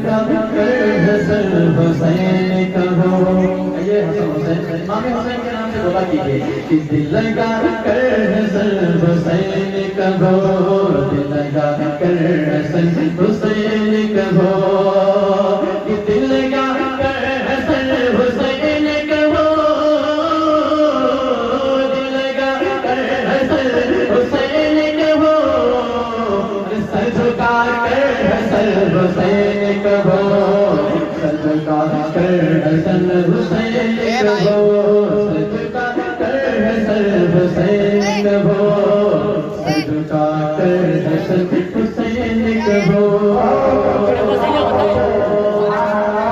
لگا کر حسن حسین کہو. یہ حسن حسین امام حسین کے نام سے بولا کیجیے کہ دل لگا کر حسن حسین کہو, دل لگا کر حسن حسین کہو, کہ دل لگا کر حسن حسین کہو, دل لگا کر حسن حسین کہو, سر جھکا کر حسن حسین کہو, سر جھکا کر حسن حسین کہو, سر جھکا کر حسن حسین کہو, سر جھکا کر حسن حسین کہو.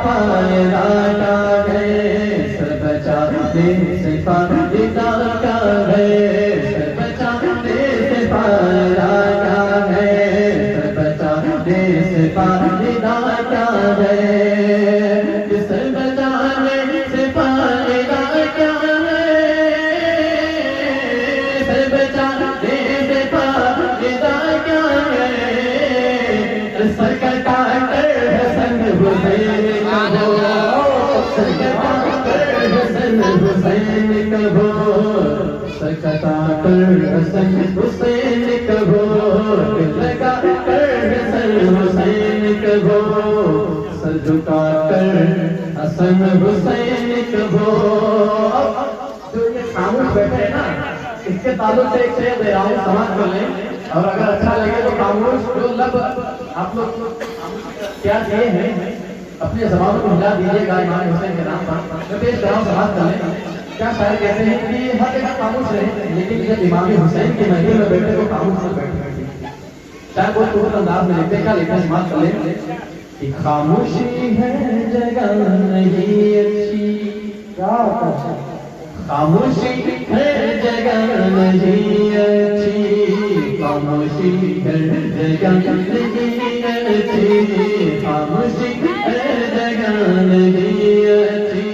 پائے لاٹا ہے سر بچانے سے فائدہ کیا ہے, سر بچانے سے فائدہ کیا ہے, سر بچانے سے فائدہ کیا ہے, سر بچانے سے فائدہ کیا ہے, سر بچانے سے فائدہ کیا ہے, سر کٹا کر حسن حسین کہو, سر کٹا کر حسن حسین کہو, سر کٹا کر حسن حسین کہو, دل لگا کر حسن حسین کہو, سر جھکا کر حسن حسین کہو. جو یہ خاموش بیٹھے ہیں نا, اس کے تعلق سے ایک شعر دے رہا ہوں, سماعت کر لیں, اور اگر اچھا لگے تو خاموش جو لب آپ لوگ کیا کیے ہیں اپنی زبانوں کو ہلا دیجیے گا امام حسین کے نام پر. میں پیش کر رہا ہوں, سماعت کر لیں. کیا شاعر کہتے ہیں کہ ہر جگہ خاموش رہے, لیکن جب امام حسین کی محفل میں بیٹھے تو خاموش نہ بیٹھے. شاید کوئی خوبصورت انداز میں لکھتے, کیا لکھا, سماعت کر لیں. کہ خاموشی ہے جگہ نہیں اچھی, خاموشی ہے جگہ نہیں اچھی, خاموشی ہے جگہ نہیں اچھی, خاموشی ہے جگہ نہیں اچھی,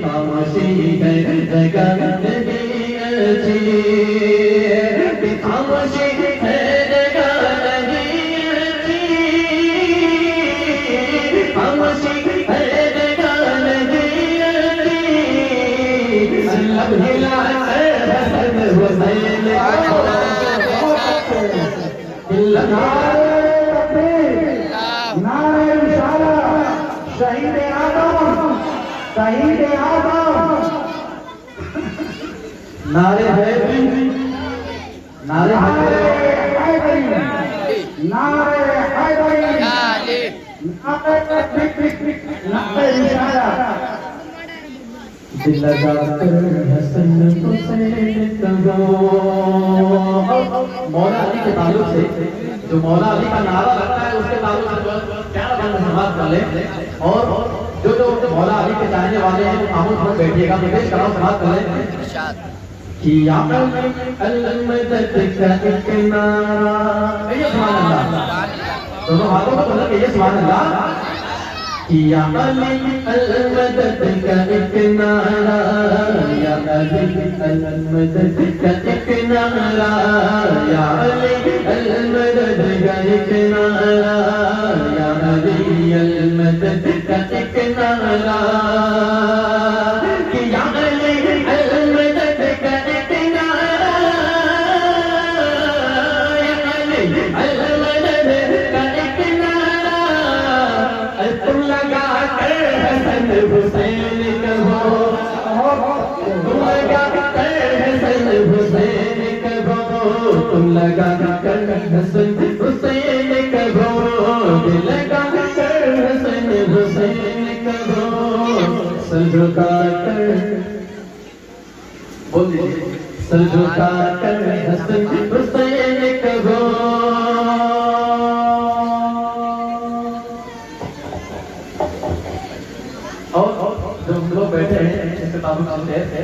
خاموشی ہے جگہ نہیں اچھی, خاموشی ہے جگہ نہیں اچھی, خاموشی ہے جگہ نہیں اچھی, لب ہلا کر حسن حسین کہو, دل لگا شہید اعظم, شہید اعظم, نعرے حیدری, نعرے حیدری, نعرے حیدری, نعرے اشارہ. دل لگا کر حسن حسین کہو. مولا علی کے تعلق سے جو مولا علی کا نعرہ لگتا ہے, اس کے تعلق سے کیا سماعت کر لیں, اور جو مولا علی کے چاہنے والے ہیں وہ خاموش ہو بیٹھیے گا. میں پیش کر رہا ہوں, سماعت کر لیں. کہ یا المدد کا ایک نعرہ, یہ سبحان اللہ, دونوں ہاتھوں کو بولیں کہ یہ سبحان اللہ. یا علی المدد کا ایک نعرہ, یا علی المدد کا ایک نعرہ, یا علی المدد کا ایک نعرہ, یا علی المدد کا ایک نعرہ, کہ یا علی المدد کا ایک نعرہ, یا علی المدد کا ایک نعرہ, تم لگا کر حسن حسین کہو, تم لگا کر حسن حسین کہو, تم لگا کر حسن حسین کہو, دل لگا کر حسن حسین کہو, سر جھکا کر, بول دیجیے, سر جھکا کر حسن حسین کہو. اور جو لوگ بیٹھے ہیں اس کے تعلق سے ہے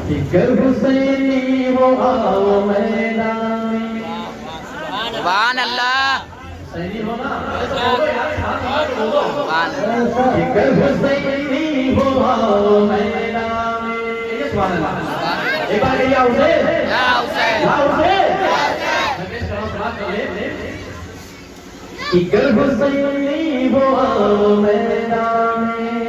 کہ گر حسینی وہ آؤ میدان میں, سبحان اللہ, حسینی ہونا, کہ گر حسینی وہ آؤ میدان میں, یہ سبحان اللہ. ایک بار کہ یا حسین, یا حسین, یا حسین. میں پیش کر رہا ہوں, سماعت کر لیں. گر حسینی ہوا وہ میدان میں،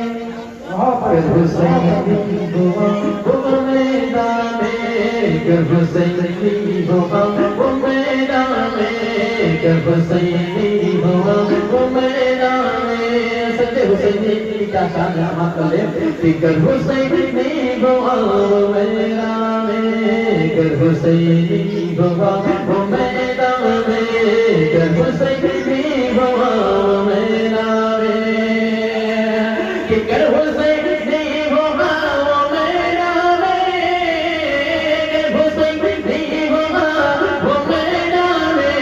گر حسینی ہوا وہ میدان میں، گر حسینی ہوا وہ میدان میں، گر حسینی ہوا وہ میدان میں، سجدے حسینی کی کیا شان ہے ہم کر لیں، گر حسینی ہوا وہ میدان میں، گر حسینی ہوا وہ میدان میں، گر حسینی ہوا وہ میدان میں، کہ گر حسینی ہوا وہ میدان میں، گر حسینی ہوا وہ میدان میں،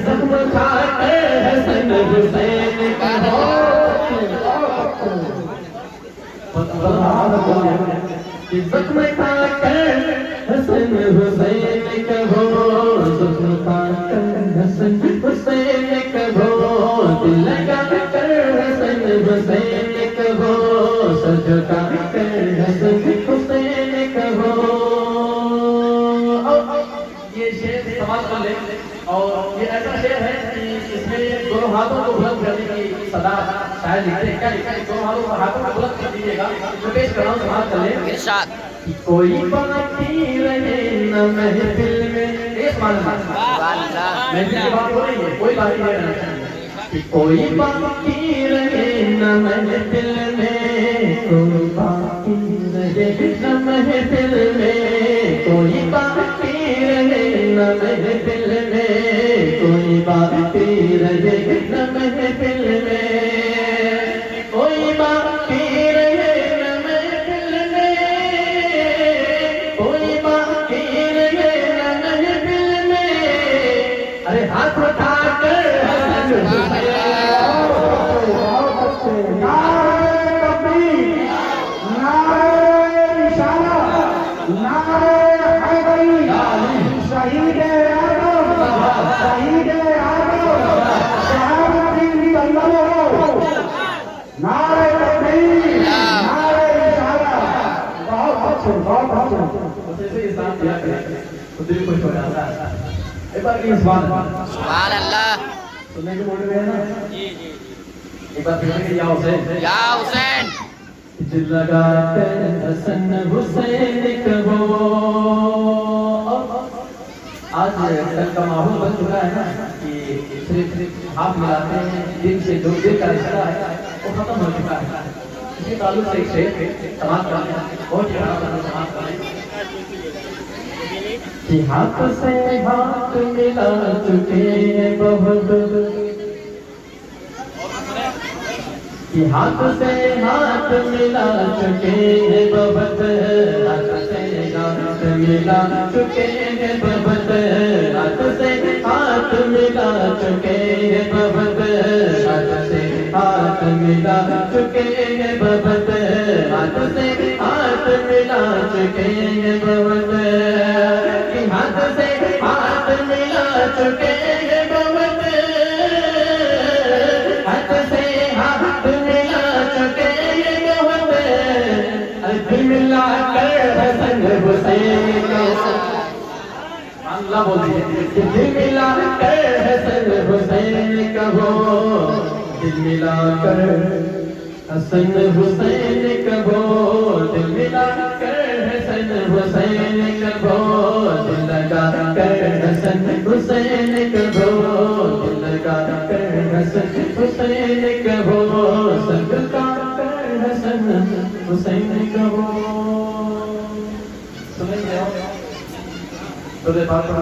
زخم کھا کر حسن حسین کا ہو، زخم کھا کر حسن حسین کا ہو، زخم کھا کر حسن حسین کا ہو، دل لگا کر حسن حسین کا ہو، سر جھکا کر حسن حسین کا ہو۔ یہ شعر سماعت کر لیں، اور یہ ایسا شعر ہے کہ اس میں دونوں ہاتھوں کو بلند کرنے کی صدا شاید لکھتے ہیں، کیا لکھا ہے؟ دونوں ہاتھوں کو بلند کر دیجیے گا، جو پیش کر رہا ہوں سماعت کر لیں۔ ارشاد کوئی باقی رہے نہ محفل میں، اس معنی میں سبحان اللہ محفل کی بات ہو رہی ہے، کوئی باقی نہیں رہنا چاہیے، کوئی باقی رہے نہ محفل میں، کوئی باقی رہے نہ محفل میں، کوئی باقی رہے نہ محفل میں، کوئی باقی رہے نہ محفل میں، کوئی باقی رہے نہ محفل میں، کوئی باقی رہے نہ محفل میں، ارے ہاتھ اٹھا کر حسن حسین، نعرہ تکبیر، نعرہ رسالت، نعرہ حیدری، شہید اعظم، شہید اعظم، شہاب الدین طلبہ، نعرہ تکبیر، نعرہ رسالت، بہت اچھے، بہت اچھے۔ جیسے یہ ساتھ دیا کریں تو دل خوش ہو جاتا ہے۔ ایک بار کی سبحان اللہ سبحان اللہ سننے کے موڈ میں ہے نا؟ ایک بار پھر کہ یا حسین، یا حسین دل لگا کر حسن حسین کہو۔ آج کل کا ماحول بن چکا ہے نا کہ صرف ہاتھ ملاتے ہیں، دل سے جو دل کا رشتہ ہے وہ ختم ہو چکا ہے۔ اسی تعلق سے ایک شعر سماعت کریں، بہت ہی بڑا سماعت کریں کہ ہاتھ سے ہاتھ ملا چکے ہیں بہت، کہ ہاتھ سے ہاتھ ملا چکے ہیں بہت، ہاتھ سے ہاتھ ملا چکے ہیں بہت، ہاتھ سے ہاتھ ملا چکے ہیں بہت، ہاتھ سے ہاتھ ملا چکے ہیں بہت، ہاتھ سے ہاتھ ملا چکے ہیں بہت، کہ ہاتھ سے ہاتھ ملا چکے ہیں بہت، ہاتھ سے ہاتھ ملا چکے ہیں بہت، دل ملا کر حسن حسین کا اللہ بول دیجیے، دل ملا کر حسن حسین کا ہو، دل ملا کر حسن حسین کا ہو، دل ملا کر حسن حسین کا ہو، دل لگا کر حسن حسین کا ہو، دل لگا کر حسن حسین کا ہو، سب کا کر حسن حسین کا ہو۔ سنیں گے سورہ بقرہ